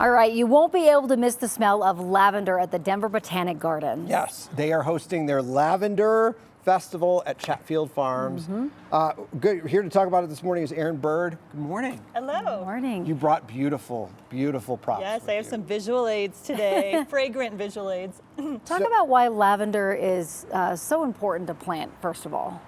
All right, you won't be able to miss the smell of lavender at the Denver Botanic Gardens. Yes, they are hosting their Lavender Festival at Chatfield Farms. Good. Here to talk about it this morning is Erin Bird. Good morning. Hello. Good morning. You brought beautiful, beautiful props. Yes, with I have you. some visual aids today, fragrant visual aids. Talk about why lavender is so important to plant, first of all.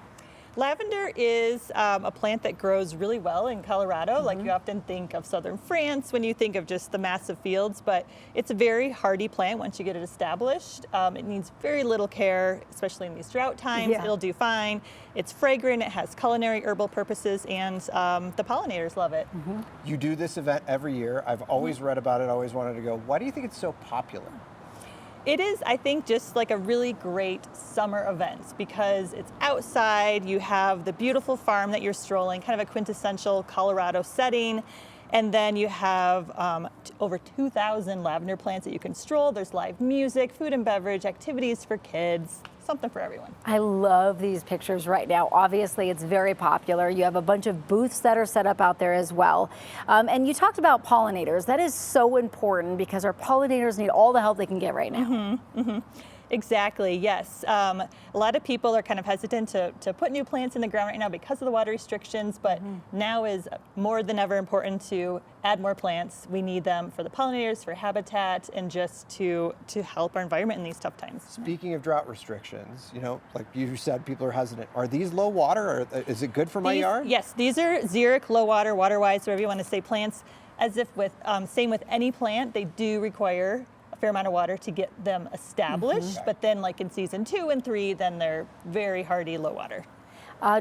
Lavender is a plant that grows really well in Colorado. Like you often think of southern France when you think of just the massive fields, but it's a very hardy plant once you get it established. It needs very little care, especially in these drought times. Yeah. It'll do fine. It's fragrant, it has culinary herbal purposes, and the pollinators love it. You do this event every year. I've always read about it, always wanted to go. Why do you think it's so popular? It is, I think, just like a really great summer event because it's outside, you have the beautiful farm that you're strolling, kind of a quintessential Colorado setting, and then you have over 2,000 lavender plants that you can stroll. There's live music, food and beverage, activities for kids, something for everyone. I love these pictures right now. Obviously, it's very popular. You have a bunch of booths that are set up out there as well. And you talked about pollinators. That is so important because our pollinators need all the help they can get right now. Exactly, yes. A lot of people are kind of hesitant to put new plants in the ground right now because of the water restrictions, but now is more than ever important to add more plants. We need them for the pollinators, for habitat, and just to help our environment in these tough times. Speaking of drought restrictions, you know, like you said, people are hesitant. Are these low water, or is it good for my yard? Yes, these are xeric, low water, water-wise, whatever you want to say, plants. As if with, same with any plant, they do require a fair amount of water to get them established, but then like in season 2 and 3, then they're very hardy, low water.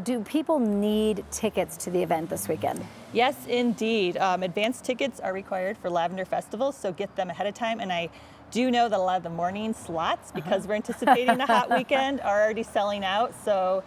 Do people need tickets to the event this weekend? Yes, indeed. Advanced tickets are required for Lavender Festival, so get them ahead of time. And I do know that a lot of the morning slots, because we're anticipating a hot weekend, are already selling out, so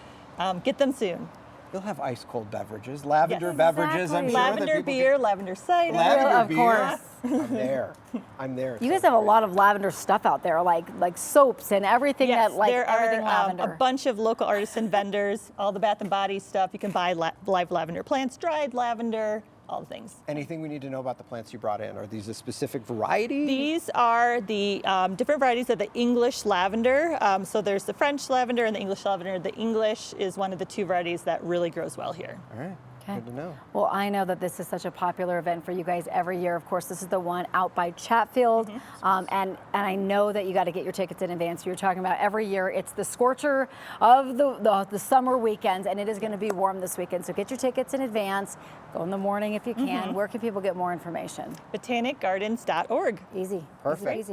get them soon. You'll have ice cold beverages, lavender Yes, beverages. I'm exactly. sure that Lavender people beer, lavender cider. Lavender of beer. course. I'm there. I'm there. You guys have a lot of lavender stuff out there, like soaps and everything Yes, that, like there everything are lavender. a bunch of local artisan vendors, all the Bath and Body stuff. You can buy live lavender plants, dried lavender, all the things. Anything we need to know about the plants you brought in? Are these a specific variety? These are the different varieties of the English lavender. So there's the French lavender and the English lavender. The English is one of the 2 varieties that really grows well here. All right. Okay. Good to know. Well, I know that this is such a popular event for you guys every year. Of course, this is the one out by Chatfield, and I know that you got to get your tickets in advance. You're talking about every year. It's the scorcher of the summer weekends, and it is going to be warm this weekend. So get your tickets in advance. Go in the morning if you can. Where can people get more information? BotanicGardens.org. Easy. Perfect. Easy.